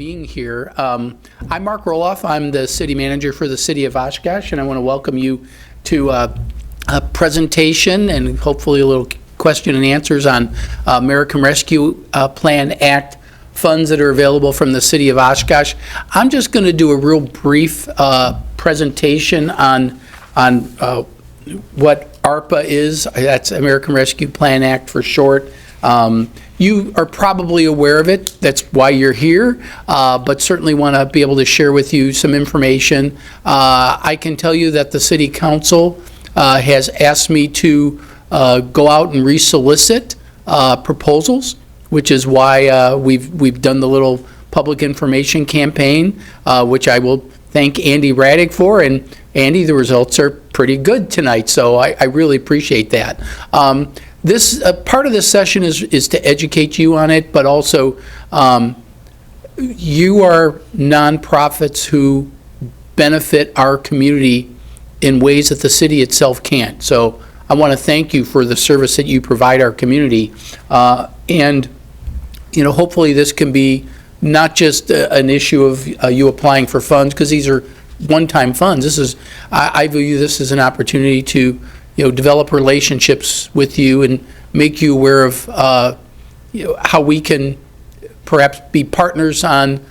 being here. I'm Mark Roloff. I'm the city manager for the city of Oshkosh, and I want to welcome you to a presentation and hopefully a little question and answers on American Rescue Plan Act funds that are available from the city of Oshkosh. I'm just going to do a real brief presentation on what ARPA is. That's American Rescue Plan Act for short. You are probably aware of it. That's why you're here, but certainly want to be able to share with you some information. I can tell you that the City Council has asked me to go out and resolicit proposals, which is why we've done the little public information campaign, which I will thank Andy Raddick for. And Andy, the results are pretty good tonight, so I really appreciate that. This part of this session is to educate you on it, but also you are nonprofits who benefit our community in ways that the city itself can't. So I want to thank you for the service that you provide our community, and hopefully this can be not just an issue of you applying for funds, because these are one-time funds. This is I view this as an opportunity to develop relationships with you and make you aware of how we can perhaps be partners on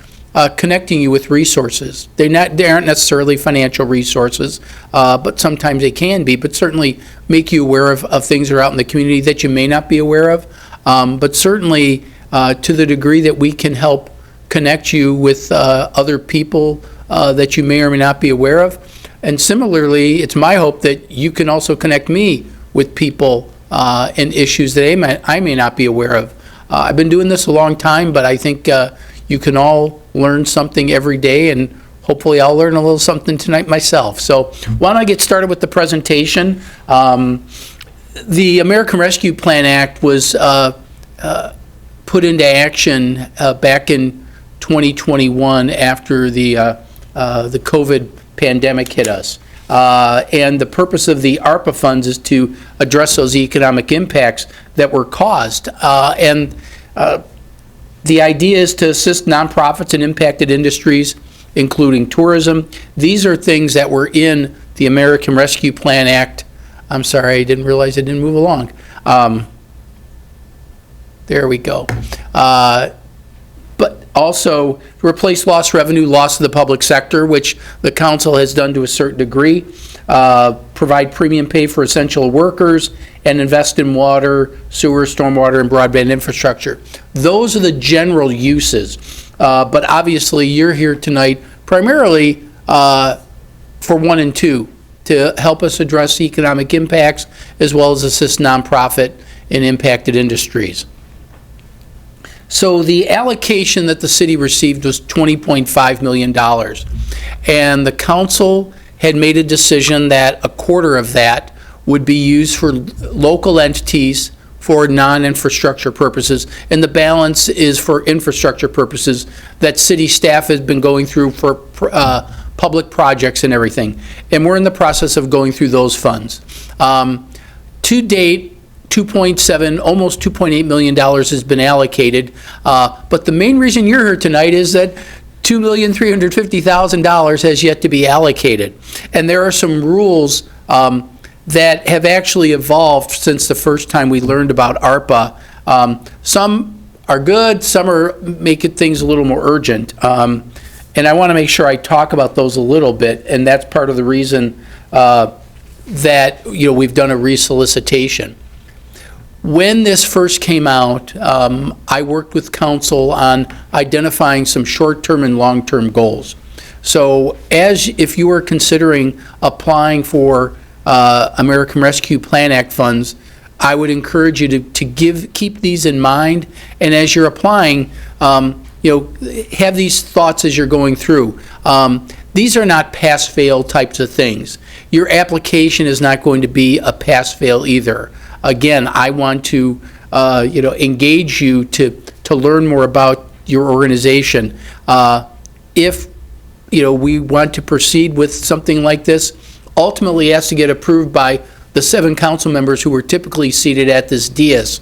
connecting you with resources. They aren't necessarily financial resources, but sometimes they can be, but certainly make you aware of things that are out in the community that you may not be aware of, but certainly to the degree that we can help connect you with other people that you may or may not be aware of. And similarly, it's my hope that you can also connect me with people and issues that I may not be aware of. I've been doing this a long time, but I think you can all learn something every day, and hopefully I'll learn a little something tonight myself. So why don't I get started with the presentation. The American Rescue Plan Act was put into action back in 2021 after the COVID pandemic hit us. And the purpose of the ARPA funds is to address those economic impacts that were caused. And the idea is to assist nonprofits in impacted industries, including tourism. These are things that were in the American Rescue Plan Act. I'm sorry, I didn't realize it didn't move along. There we go. But also replace lost revenue, loss to the public sector, which the council has done to a certain degree, provide premium pay for essential workers, and invest in water, sewer, stormwater, and broadband infrastructure. Those are the general uses. But obviously, you're here tonight primarily for 1 and 2, to help us address economic impacts as well as assist nonprofit in impacted industries. So the allocation that the city received was $20.5 million. And the council had made a decision that a quarter of that would be used for local entities for non-infrastructure purposes, and the balance is for infrastructure purposes that city staff has been going through for public projects and everything. And we're in the process of going through those funds. To date, almost $2.8 million has been allocated, but the main reason you're here tonight is that $2,350,000 has yet to be allocated. And there are some rules that have actually evolved since the first time we learned about ARPA. Some are good, some are making things a little more urgent. And I want to make sure I talk about those a little bit, and that's part of the reason that we've done a resolicitation. When this first came out, I worked with council on identifying some short-term and long-term goals. So if you are considering applying for American Rescue Plan Act funds, I would encourage you to keep these in mind, and as you're applying, have these thoughts as you're going through. These are not pass-fail types of things. Your application is not going to be a pass-fail either. Again, I want to engage you to learn more about your organization. If we want to proceed with something like this, ultimately it has to get approved by the 7 council members who were typically seated at this dais.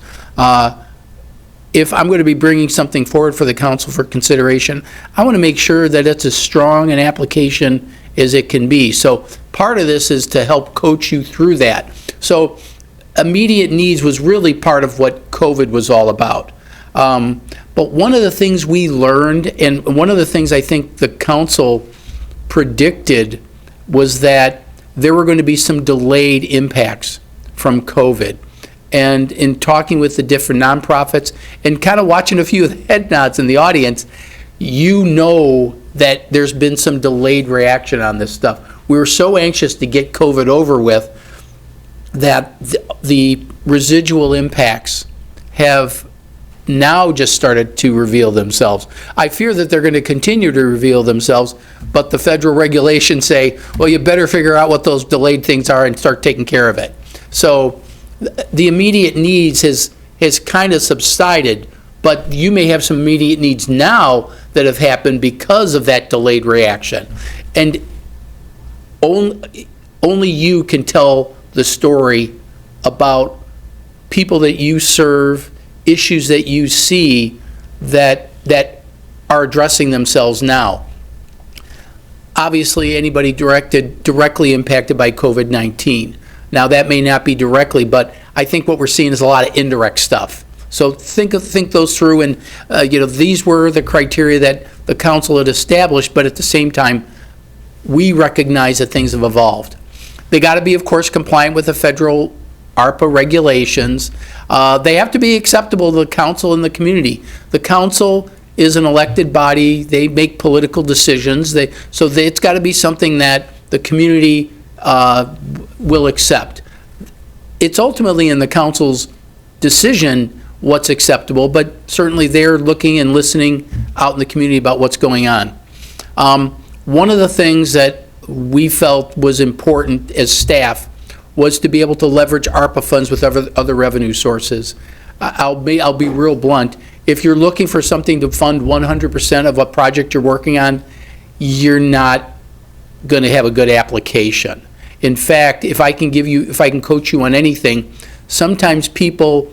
if I'm going to be bringing something forward for the council for consideration, I want to make sure that it's as strong an application as it can be. So part of this is to help coach you through that. So immediate needs was really part of what COVID was all about. But one of the things we learned, and one of the things I think the council predicted, was that there were going to be some delayed impacts from COVID. And in talking with the different nonprofits and kind of watching a few of the head nods in the audience, you know that there's been some delayed reaction on this stuff. We were so anxious to get COVID over with that the residual impacts have now just started to reveal themselves. I fear that they're going to continue to reveal themselves, but the federal regulations say, well, you better figure out what those delayed things are and start taking care of it. So the immediate needs has kind of subsided, but you may have some immediate needs now that have happened because of that delayed reaction. And only you can tell the story about people that you serve, issues that you see that are addressing themselves now. Obviously, anybody directly impacted by COVID-19. Now, that may not be directly, but I think what we're seeing is a lot of indirect stuff. So think those through, and these were the criteria that the council had established, but at the same time, we recognize that things have evolved. They got to be, of course, compliant with the federal ARPA regulations. They have to be acceptable to the council and the community. The council is an elected body. They make political decisions. It's got to be something that the community will accept. It's ultimately in the council's decision what's acceptable, but certainly they're looking and listening out in the community about what's going on. One of the things that we felt was important as staff was to be able to leverage ARPA funds with other revenue sources. I'll be real blunt. If you're looking for something to fund 100% of a project you're working on, you're not going to have a good application. In fact, if I can coach you on anything, sometimes people,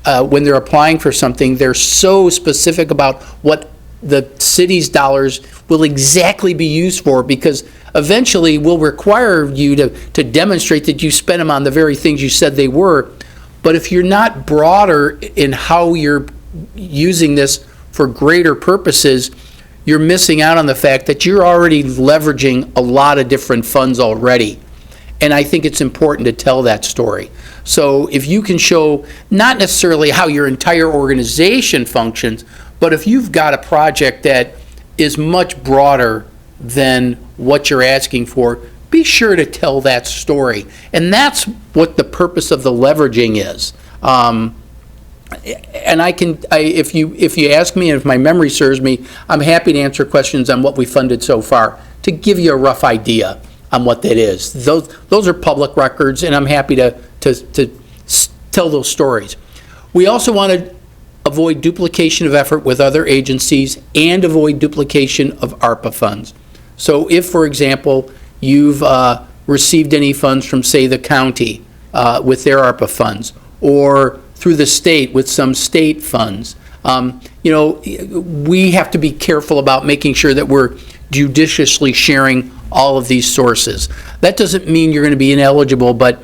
when they're applying for something, they're so specific about what the city's dollars will exactly be used for, because eventually we'll require you to demonstrate that you spent them on the very things you said they were. But if you're not broader in how you're using this for greater purposes, you're missing out on the fact that you're already leveraging a lot of different funds already. And I think it's important to tell that story. So if you can show not necessarily how your entire organization functions, but if you've got a project that is much broader than what you're asking for, be sure to tell that story. And that's what the purpose of the leveraging is. And if you ask me, and if my memory serves me, I'm happy to answer questions on what we funded so far to give you a rough idea on what that is. Those are public records, and I'm happy to tell those stories. We also want to avoid duplication of effort with other agencies and avoid duplication of ARPA funds. So if, for example, you've received any funds from, say, the county with their ARPA funds, or through the state with some state funds, we have to be careful about making sure that we're judiciously sharing all of these sources. That doesn't mean you're going to be ineligible, but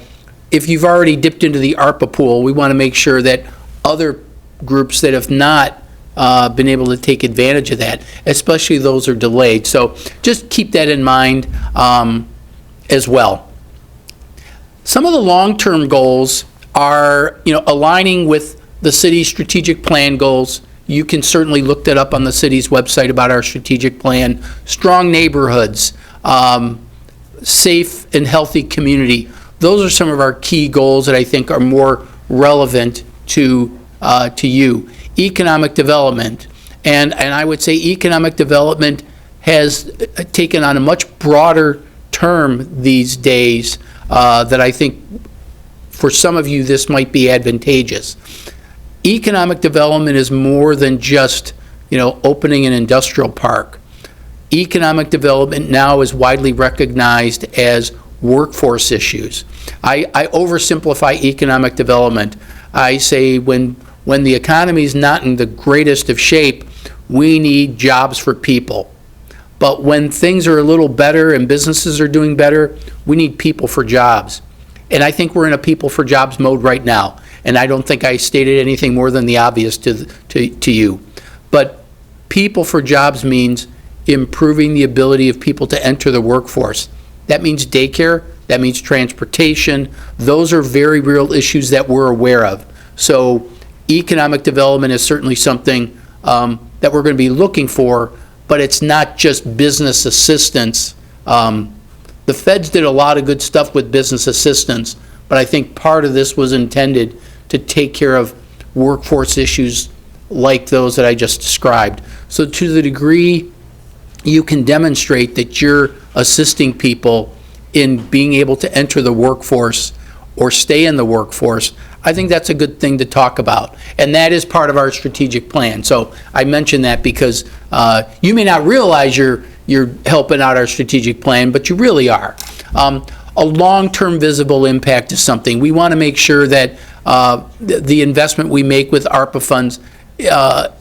if you've already dipped into the ARPA pool, we want to make sure that other groups that have not been able to take advantage of that, especially those are delayed. So just keep that in mind as well. Some of the long-term goals are, aligning with the city's strategic plan goals. You can certainly look that up on the city's website about our strategic plan. Strong neighborhoods, safe and healthy community. Those are some of our key goals that I think are more relevant to you. Economic development, and I would say economic development has taken on a much broader term these days that I think for some of you this might be advantageous. Economic development is more than just opening an industrial park. Economic development now is widely recognized as workforce issues. I oversimplify economic development. I say when when the economy's not in the greatest of shape, we need jobs for people. But when things are a little better and businesses are doing better, we need people for jobs. And I think we're in a people for jobs mode right now. And I don't think I stated anything more than the obvious to you. But people for jobs means improving the ability of people to enter the workforce. That means daycare, that means transportation. Those are very real issues that we're aware of. So economic development is certainly something that we're going to be looking for, but it's not just business assistance. The feds did a lot of good stuff with business assistance, but I think part of this was intended to take care of workforce issues like those that I just described. So to the degree you can demonstrate that you're assisting people in being able to enter the workforce or stay in the workforce, I think that's a good thing to talk about. And that is part of our strategic plan. So I mention that because you may not realize you're helping out our strategic plan, but you really are. A long-term visible impact is something. We want to make sure that the investment we make with ARPA funds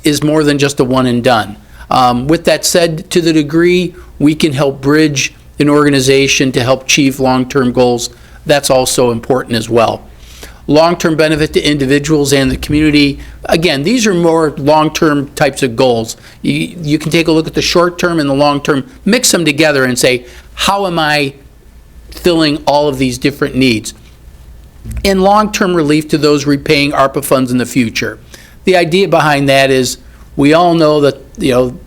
is more than just a one and done. With that said, to the degree we can help bridge an organization to help achieve long-term goals, that's also important as well. Long-term benefit to individuals and the community. Again, these are more long-term types of goals. You can take a look at the short-term and the long-term, mix them together and say, how am I filling all of these different needs? And long-term relief to those repaying ARPA funds in the future. The idea behind that is we all know that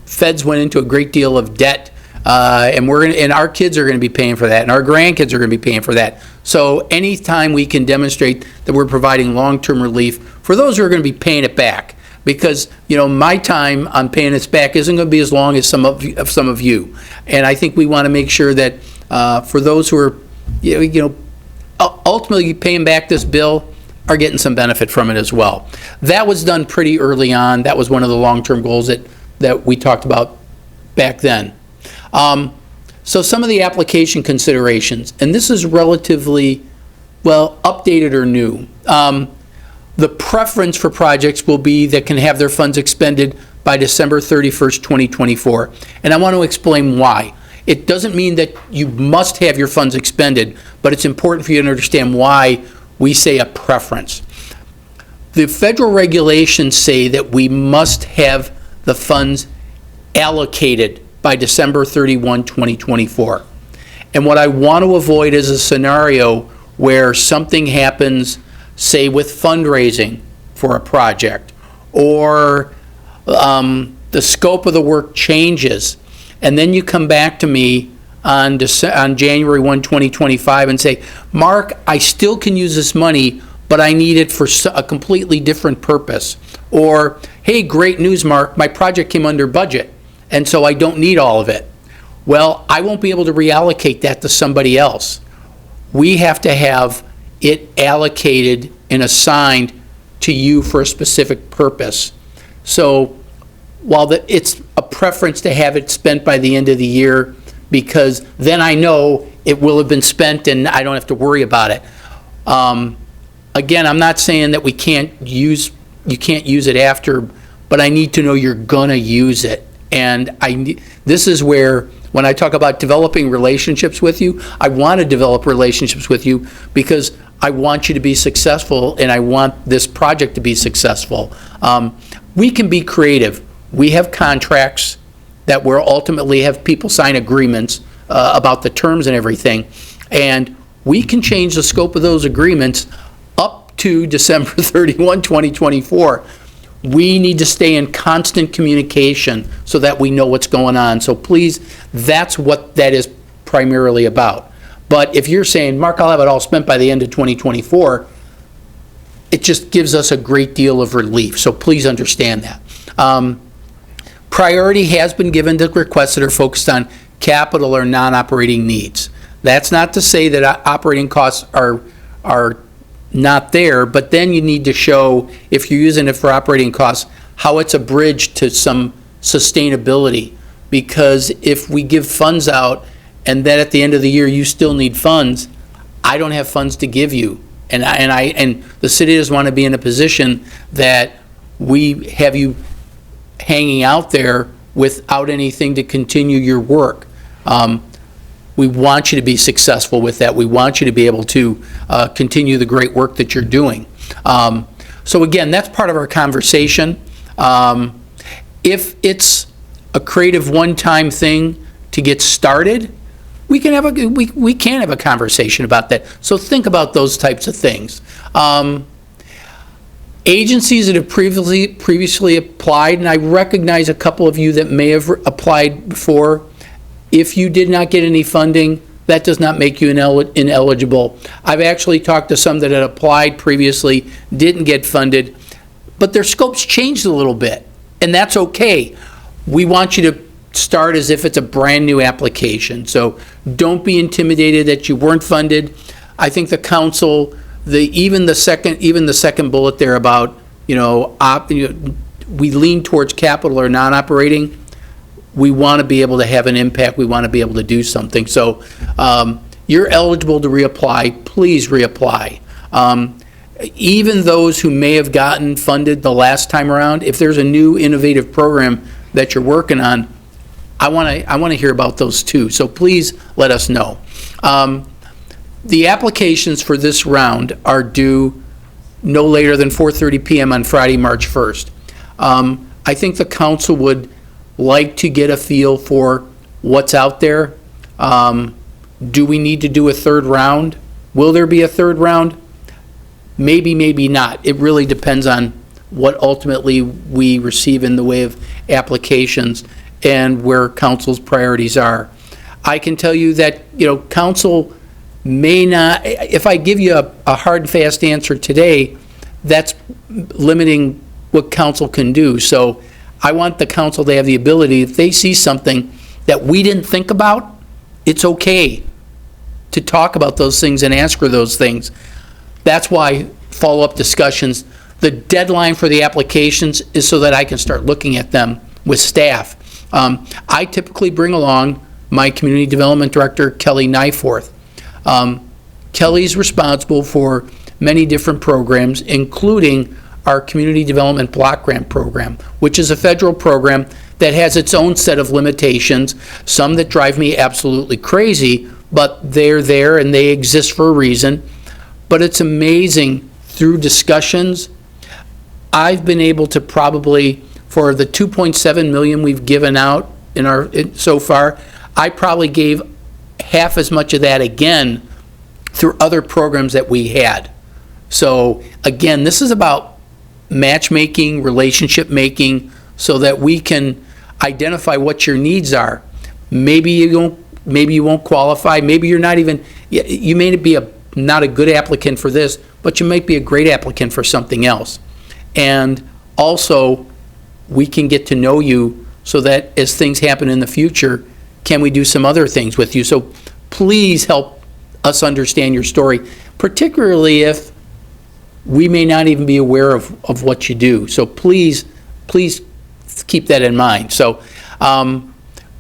feds went into a great deal of debt, and our kids are going to be paying for that, and our grandkids are going to be paying for that. So anytime we can demonstrate that we're providing long-term relief for those who are going to be paying it back, because my time on paying it back isn't going to be as long as some of you, and I think we want to make sure that for those who are ultimately paying back this bill are getting some benefit from it as well. That was done pretty early on. That was one of the long-term goals that we talked about back then. So some of the application considerations, and this is relatively, updated or new. The preference for projects will be that can have their funds expended by December 31st, 2024. And I want to explain why. It doesn't mean that you must have your funds expended, but it's important for you to understand why we say a preference. The federal regulations say that we must have the funds allocated by December 31, 2024. And what I want to avoid is a scenario where something happens, say with fundraising for a project, or the scope of the work changes, and then you come back to me on January 1, 2025 and say, Mark, I still can use this money, but I need it for a completely different purpose. Or, hey, great news, Mark, my project came under budget, and so I don't need all of it. Well, I won't be able to reallocate that to somebody else. We have to have it allocated and assigned to you for a specific purpose. So while it's a preference to have it spent by the end of the year, because then I know it will have been spent and I don't have to worry about it. Again, I'm not saying that you can't use it after, but I need to know you're gonna use it. And this is where, when I talk about developing relationships with you, I want to develop relationships with you because I want you to be successful and I want this project to be successful. We can be creative. We have contracts that will ultimately have people sign agreements about the terms and everything, and we can change the scope of those agreements up to December 31, 2024. We need to stay in constant communication so that we know what's going on. So please, that's what that is primarily about. But if you're saying, Mark, I'll have it all spent by the end of 2024, it just gives us a great deal of relief. So please understand that. Priority has been given to requests that are focused on capital or non-operating needs. That's not to say that operating costs are not there, but then you need to show, if you're using it for operating costs, how it's a bridge to some sustainability. Because if we give funds out and then at the end of the year you still need funds, I don't have funds to give you. And the city doesn't want to be in a position that we have you hanging out there without anything to continue your work. We want you to be successful with that. We want you to be able to continue the great work that you're doing. So again, that's part of our conversation. If it's a creative one-time thing to get started, we can have a conversation about that. So think about those types of things. Agencies that have previously applied, and I recognize a couple of you that may have applied before. If you did not get any funding, that does not make you ineligible. I've actually talked to some that had applied previously, didn't get funded, but their scopes changed a little bit, and that's okay. We want you to start as if it's a brand new application. So don't be intimidated that you weren't funded. I think the council, even the second bullet there about, we lean towards capital or non-operating. We want to be able to have an impact. We want to be able to do something. So you're eligible to reapply. Please reapply. Even those who may have gotten funded the last time around, if there's a new innovative program that you're working on, I want to hear about those too. So please let us know. The applications for this round are due no later than 4:30 p.m. on Friday, March 1st. I think the council would like to get a feel for what's out there. Do we need to do a third round? Will there be a third round? Maybe, maybe not. It really depends on what ultimately we receive in the way of applications and where council's priorities are. I can tell you that, council may not, if I give you a hard and fast answer today, that's limiting what council can do. So I want the council to have the ability, if they see something that we didn't think about, it's okay to talk about those things and ask for those things. That's why follow-up discussions, the deadline for the applications is so that I can start looking at them with staff. I typically bring along my community development director, Kelly Nyforth. Kelly's responsible for many different programs, including our Community Development Block Grant Program, which is a federal program that has its own set of limitations, some that drive me absolutely crazy, but they're there and they exist for a reason. But it's amazing, through discussions, I've been able to probably, for the $2.7 million we've given out so far, I probably gave half as much of that again through other programs that we had. So again, this is about matchmaking, relationship making, so that we can identify what your needs are. Maybe you won't qualify. Maybe you're not even, you may be not a good applicant for this, but you might be a great applicant for something else. And also, we can get to know you so that as things happen in the future, can we do some other things with you? So please help us understand your story, particularly if we may not even be aware of what you do. So please keep that in mind. So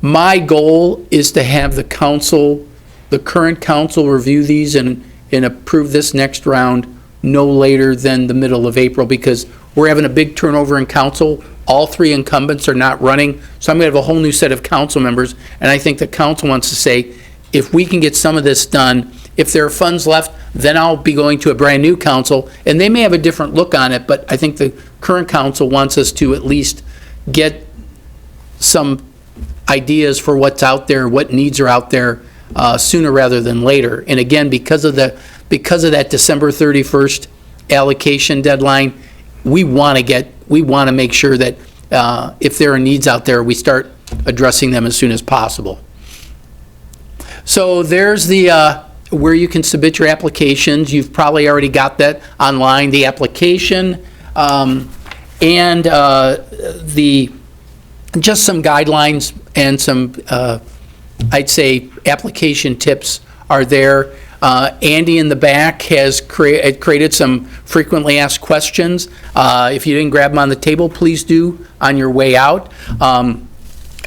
my goal is to have the current council review these and approve this next round no later than the middle of April, because we're having a big turnover in council. All three incumbents are not running, so I'm going to have a whole new set of council members, and I think the council wants to say, if we can get some of this done, if there are funds left, then I'll be going to a brand new council, and they may have a different look on it, but I think the current council wants us to at least get some ideas for what's out there, what needs are out there, sooner rather than later. And again, because of that December 31st allocation deadline, we want to make sure that if there are needs out there, we start addressing them as soon as possible. So there's where you can submit your applications. You've probably already got that online, the application, and just some guidelines and some, I'd say, application tips are there. Andy in the back has created some frequently asked questions. If you didn't grab them on the table, please do on your way out.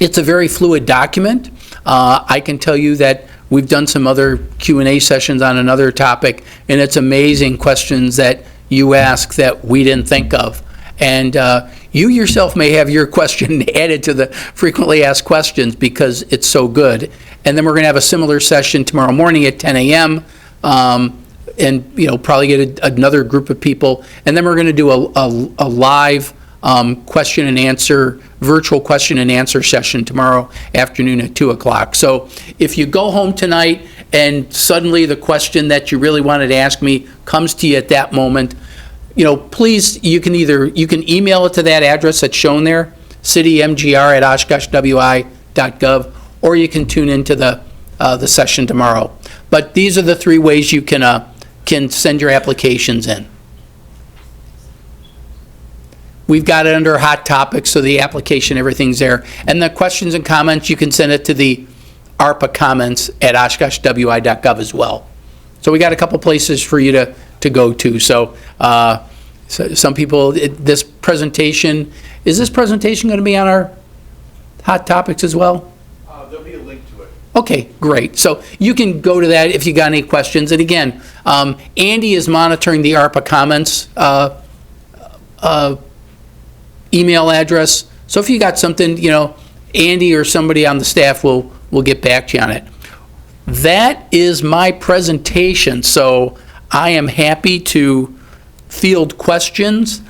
It's a very fluid document. I can tell you that we've done some other Q&A sessions on another topic, and it's amazing questions that you ask that we didn't think of. And you yourself may have your question added to the frequently asked questions because it's so good. And then we're going to have a similar session tomorrow morning at 10 a.m. And probably get another group of people. And then we're going to do a live question and answer, virtual question and answer session tomorrow afternoon at 2 o'clock. So if you go home tonight and suddenly the question that you really wanted to ask me comes to you at that moment, please, you can email it to that address that's shown there, citymgr@oshkoshwi.gov, or you can tune into the session tomorrow. But these are the three ways you can send your applications in. We've got it under hot topics, so the application, everything's there. And the questions and comments, you can send it to the ARPA comments at oshkoshwi.gov as well. So we got a couple places for you to go to. So some people, is this presentation going to be on our hot topics as well? There'll be a link to it. Okay, great. So you can go to that if you got any questions. And again, Andy is monitoring the ARPA comments email address. So if you got something, Andy or somebody on the staff will get back to you on it. That is my presentation. So I am happy to field questions.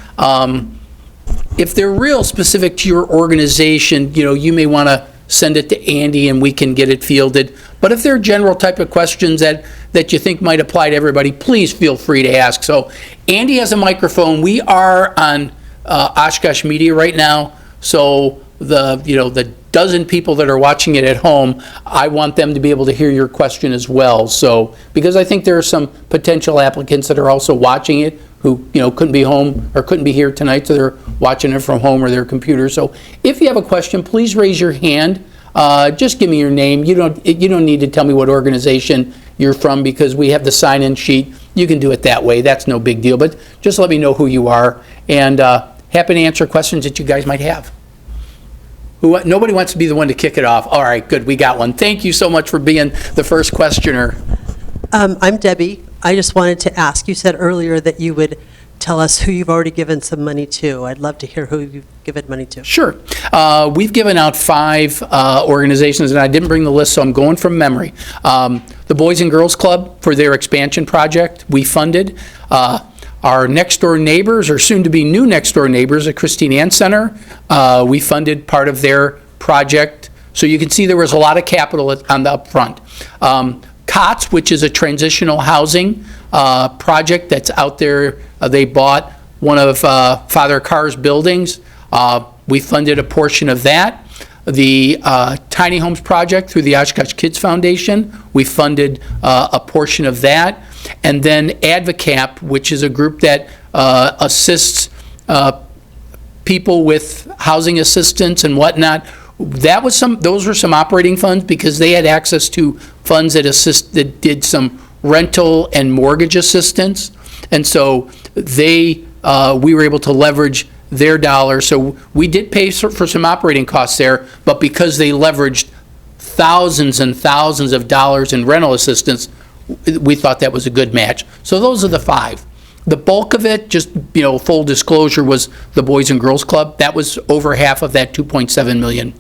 If they're real specific to your organization, you may want to send it to Andy and we can get it fielded. But if they're general type of questions that you think might apply to everybody, please feel free to ask. So Andy has a microphone. We are on Oshkosh Media right now, so the dozen people that are watching it at home, I want them to be able to hear your question as well. So because I think there are some potential applicants that are also watching it who couldn't be home or couldn't be here tonight, so they're watching it from home or their computer. So if you have a question, please raise your hand. Just give me your name. You don't need to tell me what organization you're from because we have the sign-in sheet. You can do it that way. That's no big deal. But just let me know who you are, and happy to answer questions that you guys might have. Nobody wants to be the one to kick it off. All right, good. We got one. Thank you so much for being the first questioner. I'm Debbie. I just wanted to ask, you said earlier that you would tell us who you've already given some money to. I'd love to hear who you've given money to. Sure. We've given out 5 organizations, and I didn't bring the list, so I'm going from memory. The Boys and Girls Club for their expansion project, we funded. Our next-door neighbors, or soon-to-be new next-door neighbors at Christine Ann Center, we funded part of their project. So you can see there was a lot of capital on the upfront. COTS, which is a transitional housing project that's out there. They bought one of Father Carr's buildings. We funded a portion of that. The Tiny Homes Project through the Oshkosh Kids Foundation, we funded a portion of that. And then ADVCAP, which is a group that assists people with housing assistance and whatnot. Those were some operating funds because they had access to funds that did some rental and mortgage assistance. And so we were able to leverage their dollars. So we did pay for some operating costs there, but because they leveraged thousands and thousands of dollars in rental assistance, we thought that was a good match. So those are the 5. The bulk of it, just full disclosure, was the Boys and Girls Club. That was over half of that $2.7 million.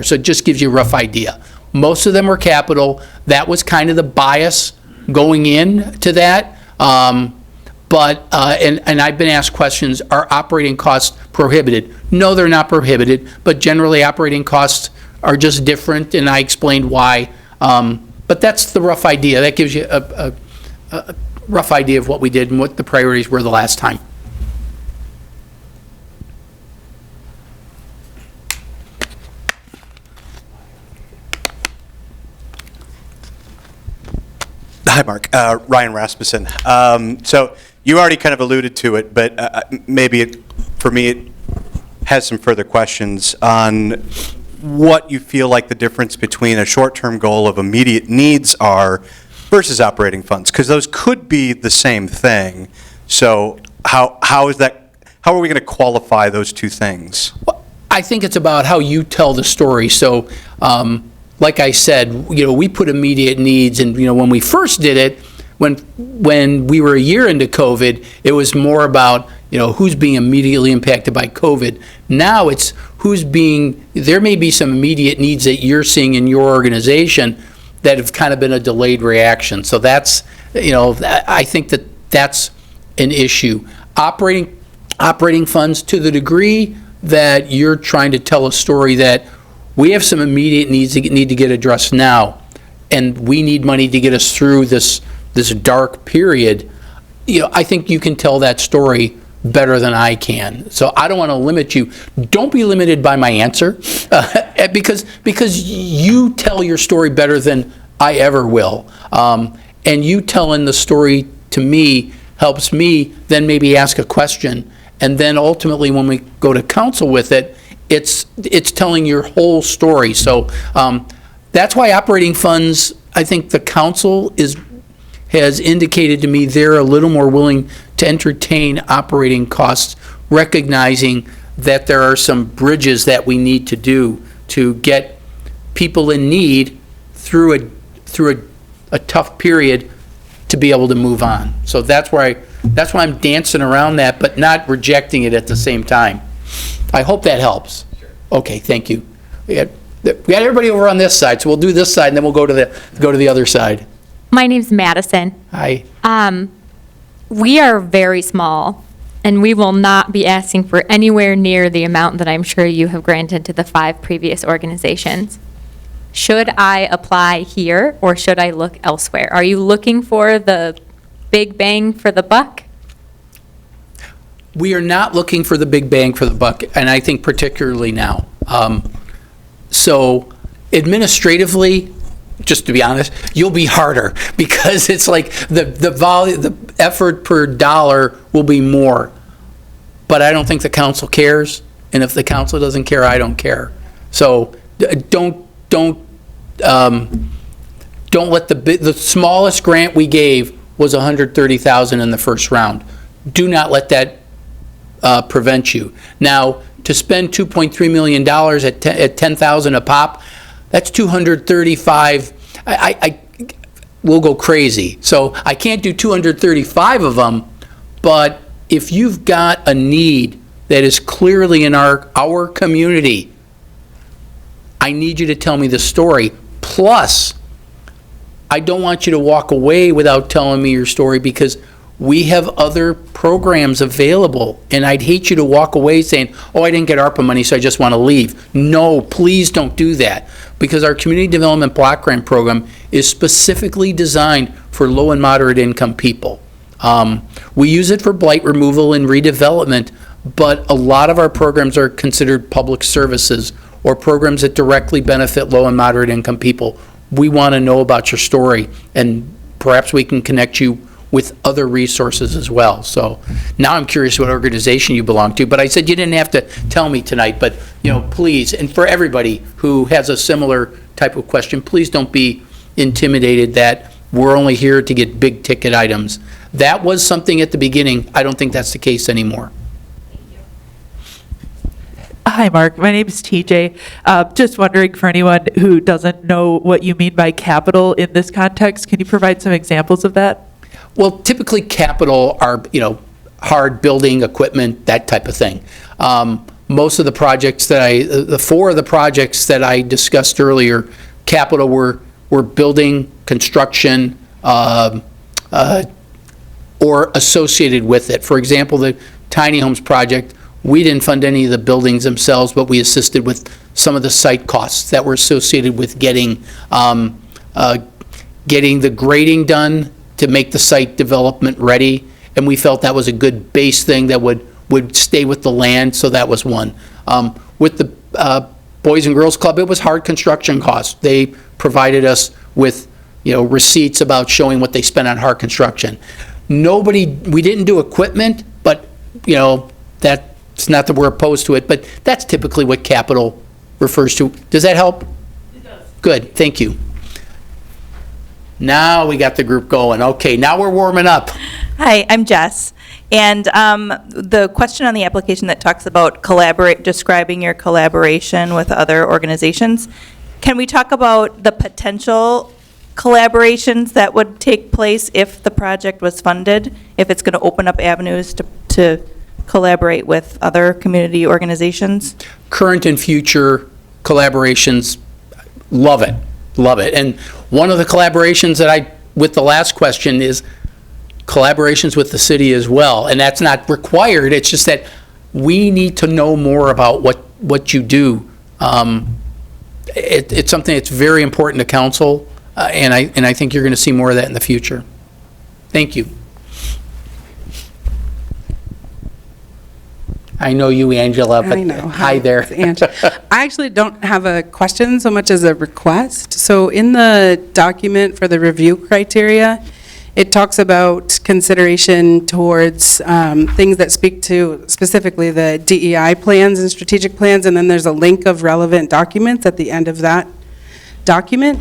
So it just gives you a rough idea. Most of them were capital. That was kind of the bias going in to that. But I've been asked questions, are operating costs prohibited? No, they're not prohibited, but generally operating costs are just different, and I explained why. But that's the rough idea. That gives you a rough idea of what we did and what the priorities were the last time. Hi, Mark. Ryan Rasmussen. So you already kind of alluded to it, but for me, it has some further questions on what you feel like the difference between a short-term goal of immediate needs are versus operating funds, because those could be the same thing. So how are we going to qualify those two things? Well, I think it's about how you tell the story. So like I said, we put immediate needs, and when we first did it, when we were a year into COVID, it was more about who's being immediately impacted by COVID. Now it's there may be some immediate needs that you're seeing in your organization that have kind of been a delayed reaction. So that's, I think that's an issue. Operating funds, to the degree that you're trying to tell a story that we have some immediate needs that need to get addressed now, and we need money to get us through this dark period, I think you can tell that story better than I can. So I don't want to limit you. Don't be limited by my answer, because you tell your story better than I ever will. And you telling the story to me helps me then maybe ask a question. And then ultimately, when we go to council with it, it's telling your whole story. So that's why operating funds, I think the council has indicated to me they're a little more willing to entertain operating costs, recognizing that there are some bridges that we need to do to get people in need through a tough period to be able to move on. So that's why I'm dancing around that, but not rejecting it at the same time. I hope that helps. Sure. Okay, thank you. We got everybody over on this side, so we'll do this side, and then we'll go to the other side. My name's Madison. Hi. We are very small, and we will not be asking for anywhere near the amount that I'm sure you have granted to the 5 previous organizations. Should I apply here, or should I look elsewhere? Are you looking for the big bang for the buck? We are not looking for the big bang for the buck, and I think particularly now. So administratively, just to be honest, you'll be harder, because it's like the effort per dollar will be more. But I don't think the council cares, and if the council doesn't care, I don't care. So don't let the smallest grant we gave was $130,000 in the first round. Do not let that prevent you. Now, to spend $2.3 million at $10,000 a pop, that's 235. I will go crazy. So I can't do 235 of them, but if you've got a need that is clearly in our community, I need you to tell me the story. Plus, I don't want you to walk away without telling me your story, because we have other programs available, and I'd hate you to walk away saying, oh, I didn't get ARPA money, so I just want to leave. No, please don't do that, because our Community Development Block Grant Program is specifically designed for low and moderate income people. We use it for blight removal and redevelopment, but a lot of our programs are considered public services or programs that directly benefit low and moderate income people. We want to know about your story, and perhaps we can connect you with other resources as well. So now I'm curious what organization you belong to, but I said you didn't have to tell me tonight, but please, and for everybody who has a similar type of question, please don't be intimidated that we're only here to get big ticket items. That was something at the beginning. I don't think that's the case anymore. Hi, Mark. My name is TJ. Just wondering, for anyone who doesn't know what you mean by capital in this context, can you provide some examples of that? Well, typically capital are, hard building equipment, that type of thing. Most of the projects the 4 of the projects that I discussed earlier, capital were building, construction, or associated with it. For example, the tiny homes project, we didn't fund any of the buildings themselves, but we assisted with some of the site costs that were associated with getting the grading done to make the site development ready, and we felt that was a good base thing that would stay with the land, so that was one. With the Boys and Girls Club, it was hard construction costs. They provided us with receipts about showing what they spent on hard construction. We didn't do equipment, but that's not that we're opposed to it, but that's typically what capital refers to. Does that help? It does. Good, thank you. Now we got the group going. Okay, now we're warming up. Hi, I'm Jess. And the question on the application that talks about describing your collaboration with other organizations, can we talk about the potential collaborations that would take place if the project was funded, if it's going to open up avenues to collaborate with other community organizations? Current and future collaborations, love it, love it. And one of the collaborations that with the last question is collaborations with the city as well. And that's not required, it's just that we need to know more about what you do. It's something that's very important to council, and I think you're going to see more of that in the future. Thank you. I know you, Angela, but I know. hi there. It's Ange. I actually don't have a question so much as a request. So in the document for the review criteria, it talks about consideration towards things that speak to specifically the DEI plans and strategic plans, and then there's a link of relevant documents at the end of that document.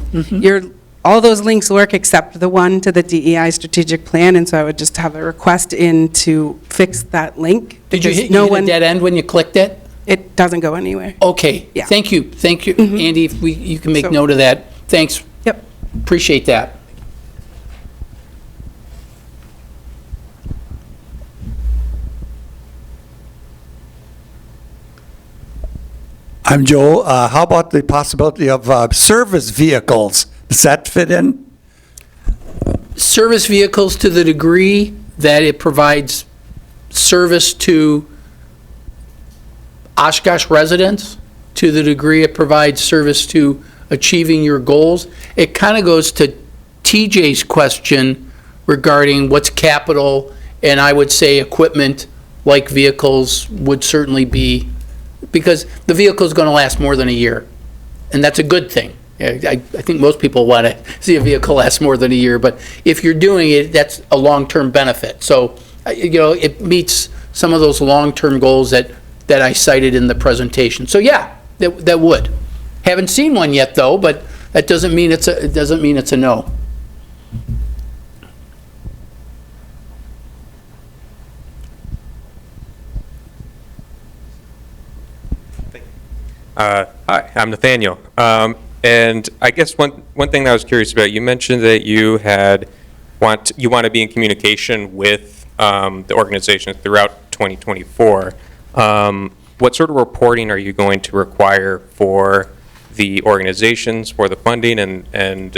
All those links work except the one to the DEI strategic plan, and so I would just have a request in to fix that link. Did you because hit a dead end when you clicked it? It doesn't go anywhere. Okay, Yeah. thank you, Andy, if you can make note of that. Thanks, Yep. appreciate that. I'm Joel. How about the possibility of service vehicles? Does that fit in? Service vehicles to the degree that it provides service to Oshkosh residents, to the degree it provides service to achieving your goals. It kind of goes to TJ's question regarding what's capital, and I would say equipment like vehicles would certainly be, because the vehicle's going to last more than a year, and that's a good thing. I think most people want to see a vehicle last more than a year, but if you're doing it, that's a long-term benefit. So, it meets some of those long-term goals that I cited in the presentation. So yeah, that would. Haven't seen one yet though, but that doesn't mean it's a no. Hi, I'm Nathaniel. And I guess one thing that I was curious about, you mentioned that you want to be in communication with the organizations throughout 2024. What sort of reporting are you going to require for the organizations, for the funding, and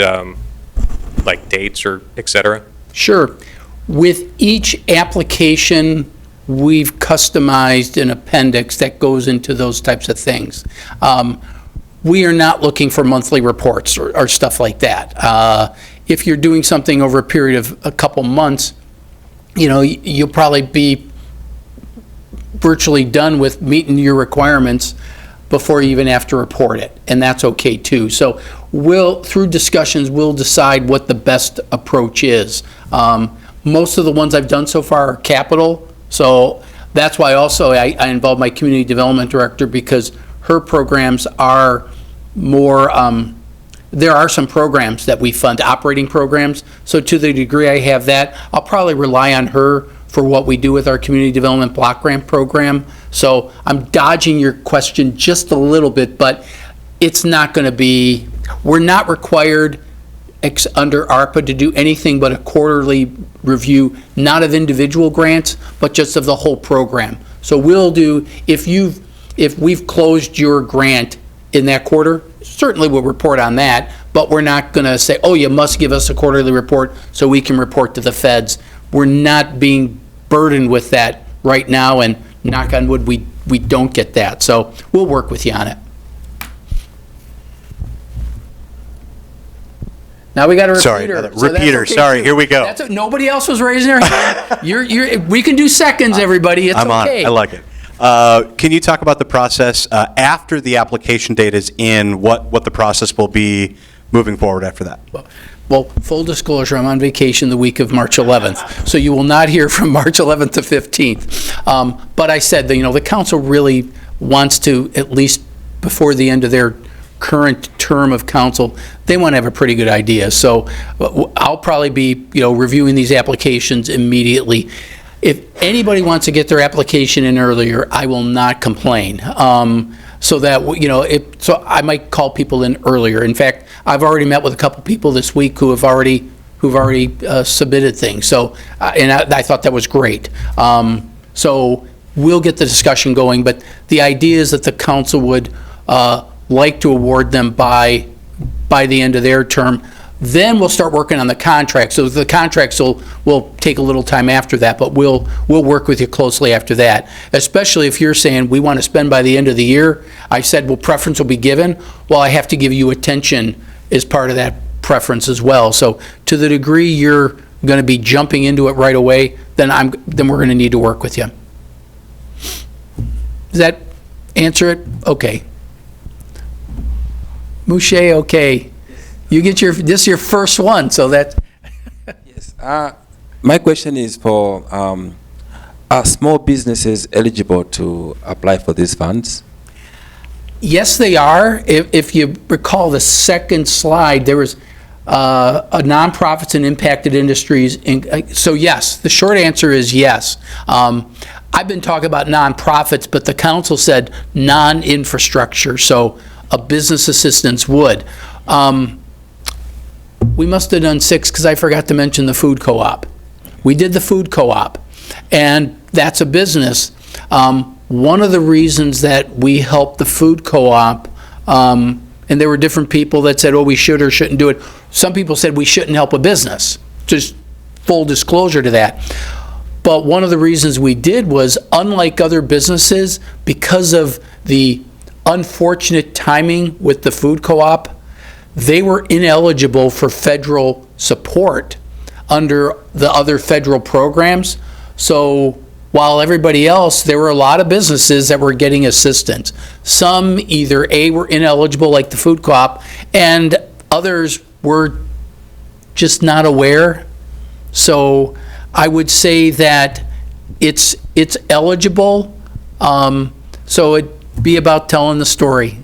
like dates or et cetera? Sure. With each application, we've customized an appendix that goes into those types of things. We are not looking for monthly reports or stuff like that. If you're doing something over a period of a couple months, you'll probably be virtually done with meeting your requirements before you even have to report it, and that's okay too. So through discussions, we'll decide what the best approach is. Most of the ones I've done so far are capital, so that's why also I involve my community development director, because her programs are more, there are some programs that we fund, operating programs, so to the degree I have that, I'll probably rely on her for what we do with our community development block grant program. So I'm dodging your question just a little bit, but it's not going to be, we're not required under ARPA to do anything but a quarterly review, not of individual grants, but just of the whole program. So we'll do, if we've closed your grant in that quarter, certainly we'll report on that, but we're not going to say, oh, you must give us a quarterly report so we can report to the feds. We're not being burdened with that right now, and knock on wood, we don't get that. So we'll work with you on it. Now we got a repeater. Sorry, so that's repeater, okay sorry, too. here we go. Nobody else was raising their hand. We can do seconds, everybody, it's I'm on. okay. I like it. Can you talk about the process after the application date is in, what the process will be moving forward after that? Well, full disclosure, I'm on vacation the week of March 11th, so you will not hear from March 11th to 15th. But I said, the council really wants to, at least before the end of their current term of council, they want to have a pretty good idea. So I'll probably be, reviewing these applications immediately. If anybody wants to get their application in earlier, I will not complain. So that, so I might call people in earlier. In fact, I've already met with a couple people this week who've already submitted things. So, and I thought that was great. So we'll get the discussion going, but the idea is that the council would like to award them by the end of their term. Then we'll start working on the contract. So the contracts will take a little time after that, but we'll work with you closely after that, especially if you're saying we want to spend by the end of the year. I said, well, preference will be given. Well, I have to give you attention as part of that preference as well. So to the degree you're going to be jumping into it right away, then we're going to need to work with you. Does that answer it? Okay. Mouche, okay. You get this is your first one, so that. Yes. My question is for, are small businesses eligible to apply for these funds? Yes, they are. If you recall the second slide, there was a nonprofits and impacted industries. So yes, the short answer is yes. I've been talking about nonprofits, but the council said non-infrastructure, so a business assistance would. We must have done 6 because I forgot to mention the food co-op. We did the food co-op, and that's a business. One of the reasons that we helped the food co-op, and there were different people that said, oh, we should or shouldn't do it. Some people said we shouldn't help a business. Just full disclosure to that. But one of the reasons we did was, unlike other businesses, because of the unfortunate timing with the food co-op, they were ineligible for federal support under the other federal programs. So while everybody else, there were a lot of businesses that were getting assistance. Some either A, were ineligible, like the food co-op, and others were just not aware. So I would say that it's eligible. So it'd be about telling the story.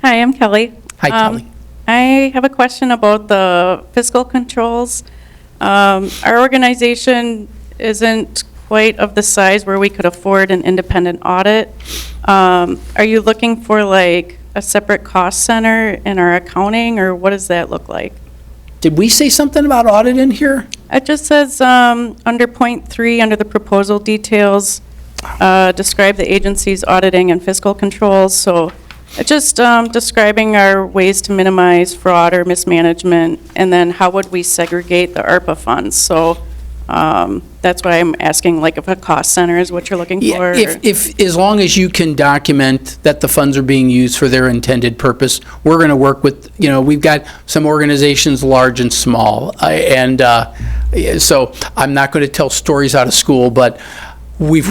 Hi, I'm Kelly. Hi, Kelly. I have a question about the fiscal controls. Our organization isn't quite of the size where we could afford an independent audit. Are you looking for like a separate cost center in our accounting, or what does that look like? Did we say something about audit in here? It just says under point 3, under the proposal details, describe the agency's auditing and fiscal controls. So it's just describing our ways to minimize fraud or mismanagement, and then how would we segregate the ARPA funds. So that's why I'm asking, like, if a cost center is what you're looking Yeah, for. if, as long as you can document that the funds are being used for their intended purpose, we're going to work with, we've got some organizations, large and small, so I'm not going to tell stories out of school, but we've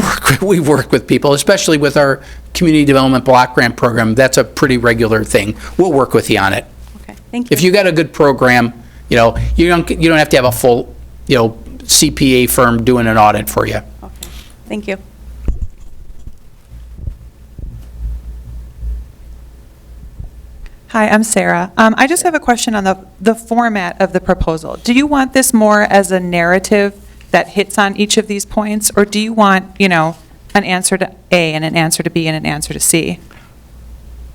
worked with people, especially with our community development block grant program. That's a pretty regular thing. We'll work with you on it. Okay, thank you. If you got a good program, you don't have to have a full, CPA firm doing an audit for you. Okay, thank you. Hi, I'm Sarah. I just have a question on the format of the proposal. Do you want this more as a narrative that hits on each of these points, or do you want, an answer to A and an answer to B and an answer to C?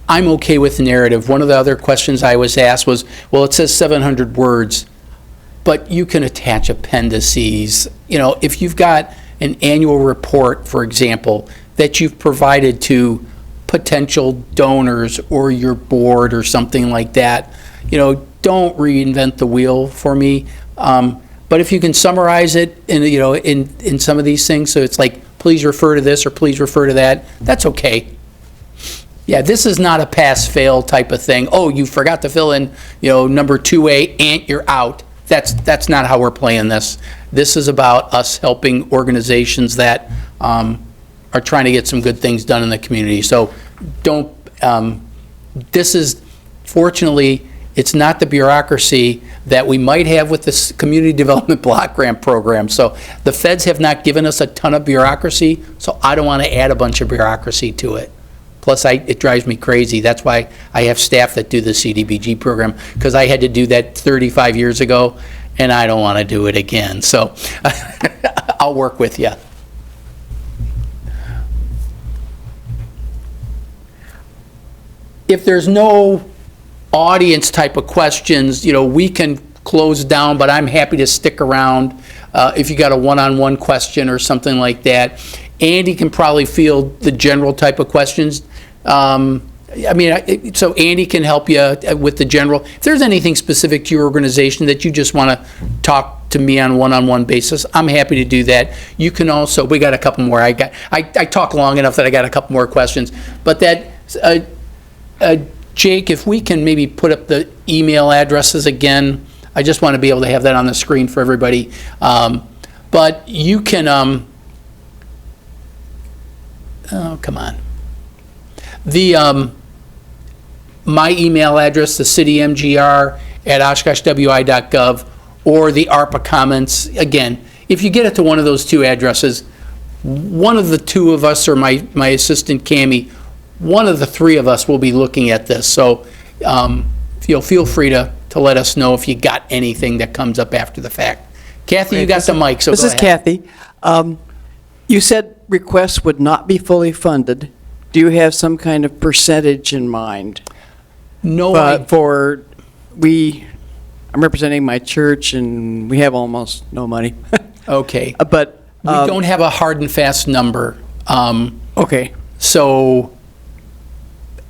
I'm okay with the narrative. One of the other questions I was asked was, well, it says 700 words, but you can attach appendices. If you've got an annual report, for example, that you've provided to potential donors or your board or something like that, don't reinvent the wheel for me. But if you can summarize it in some of these things, so it's like, please refer to this or please refer to that, that's okay. Yeah, this is not a pass-fail type of thing. Oh, you forgot to fill in, number 2A, and you're out. That's not how we're playing this. This is about us helping organizations that are trying to get some good things done in the community. So don't, this is, fortunately, it's not the bureaucracy that we might have with this community development block grant program. So the feds have not given us a ton of bureaucracy, so I don't want to add a bunch of bureaucracy to it. Plus, it drives me crazy. That's why I have staff that do the CDBG program, because I had to do that 35 years ago, and I don't want to do it again. So I'll work with you. If there's no audience type of questions, we can close down, but I'm happy to stick around if you got a one-on-one question or something like that. Andy can probably field the general type of questions. So Andy can help you with the general. If there's anything specific to your organization that you just want to talk to me on a one-on-one basis, I'm happy to do that. You can also, we got a couple more. I talk long enough that I got a couple more questions. But Jake, if we can maybe put up the email addresses again, I just want to be able to have that on the screen for everybody. But you can, oh, come on. My email address, the citymgr@oshkoshwi.gov, or the ARPA comments. Again, if you get it to one of those two addresses, one of the two of us or my assistant Cammie, one of the three of us will be looking at this. So feel free to let us know if you got anything that comes up after the fact. Kathy, you got the mic, so go ahead. This is Kathy. You said requests would not be fully funded. Do you have some kind of percentage in mind? No, I'm representing my church, and we have almost no money. Okay. But We don't have a hard and fast number. Okay. So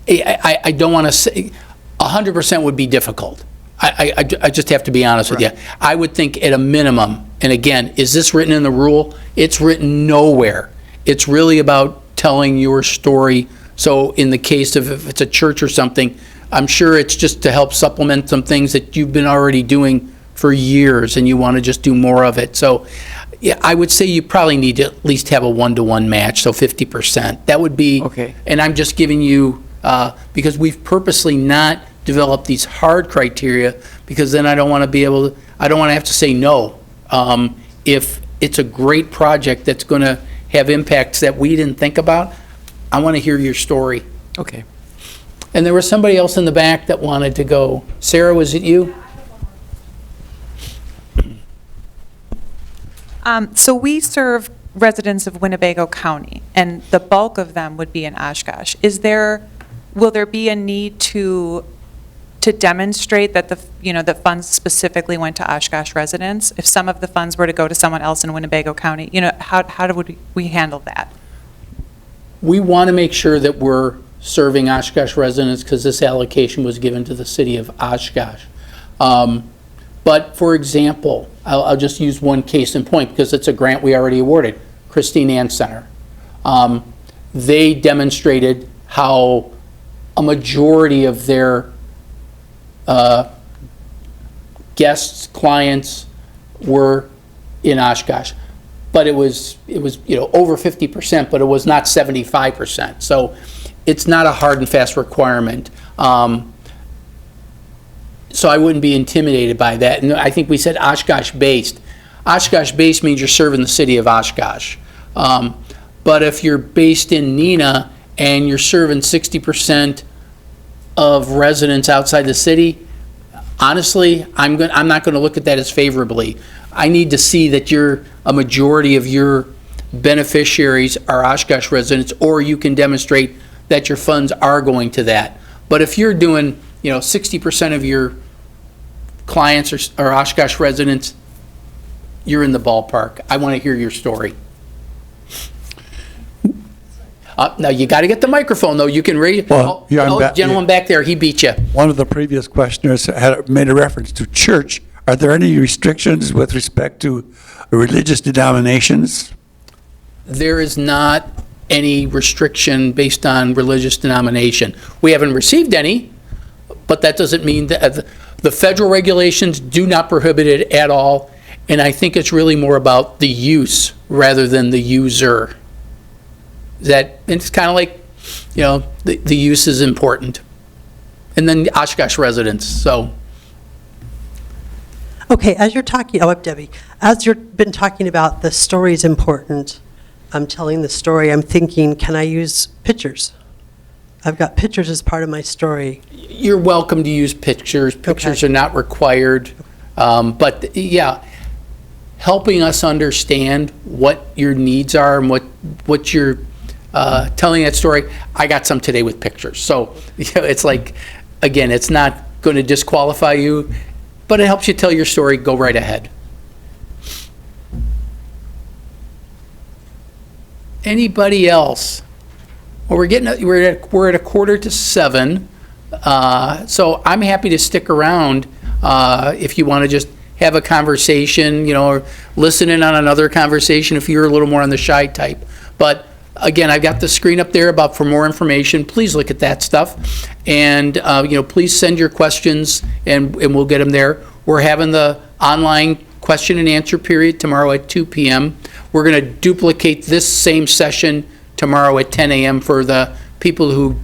I don't want to say, 100% would be difficult. I just have to be honest with you. I would think at a minimum, and again, is this written in the rule? It's written nowhere. It's really about telling your story. So in the case of if it's a church or something, I'm sure it's just to help supplement some things that you've been already doing for years and you want to just do more of it. So yeah, I would say you probably need to at least have a 1-to-1 match, so 50%. That would be, Okay. And I'm just giving you, because we've purposely not developed these hard criteria, because then I don't want to have to say no. If it's a great project that's going to have impacts that we didn't think about, I want to hear your story. Okay. And there was somebody else in the back that wanted to go. Sarah, was it you? So we serve residents of Winnebago County, and the bulk of them would be in Oshkosh. Will there be a need to demonstrate that the funds specifically went to Oshkosh residents? If some of the funds were to go to someone else in Winnebago County, how would we handle that? We want to make sure that we're serving Oshkosh residents because this allocation was given to the city of Oshkosh. But for example, I'll just use one case in point because it's a grant we already awarded, Christine Ann Center. They demonstrated how a majority of their guests, clients were in Oshkosh. But it was over 50%, but it was not 75%. So it's not a hard and fast requirement. So I wouldn't be intimidated by that. And I think we said Oshkosh-based. Oshkosh-based means you're serving the city of Oshkosh. But if you're based in Neenah and you're serving 60% of residents outside the city, honestly, I'm not going to look at that as favorably. I need to see that a majority of your beneficiaries are Oshkosh residents, or you can demonstrate that your funds are going to that. But if you're doing, 60% of your clients are Oshkosh residents, you're in the ballpark. I want to hear your story. Now, you got to get the microphone, though. You can raise. Well, Gentleman back there, he beat you. One of the previous questioners had made a reference to church. Are there any restrictions with respect to religious denominations? There is not any restriction based on religious denomination. We haven't received any, but that doesn't mean that the federal regulations do not prohibit it at all. And I think it's really more about the use rather than the user. It's kind of like, the use is important. And then the Oshkosh residents, so. Okay, as you're talking, Debbie, as you've been talking about the story is important, I'm telling the story, I'm thinking, can I use pictures? I've got pictures as part of my story. You're welcome to use pictures. Pictures are not required. But yeah, helping us understand what your needs are and what you're telling that story. I got some today with pictures. So it's like, again, it's not going to disqualify you, but it helps you tell your story. Go right ahead. Anybody else? Well, we're at 6:45, so I'm happy to stick around if you want to just have a conversation, or listen in on another conversation if you're a little more on the shy type. But again, I've got the screen up there for more information. Please look at that stuff. And, please send your questions and we'll get them there. We're having the online question and answer period tomorrow at 2 p.m. We're going to duplicate this same session tomorrow at 10 a.m. for the people who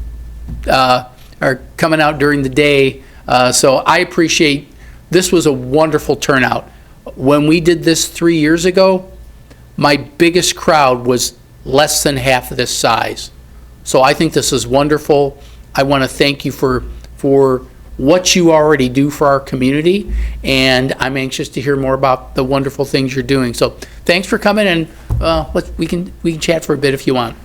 are coming out during the day. So I appreciate, this was a wonderful turnout. When we did this 3 years ago, my biggest crowd was less than half of this size. So I think this is wonderful. I want to thank you for what you already do for our community, and I'm anxious to hear more about the wonderful things you're doing. So thanks for coming, and we can chat for a bit if you want.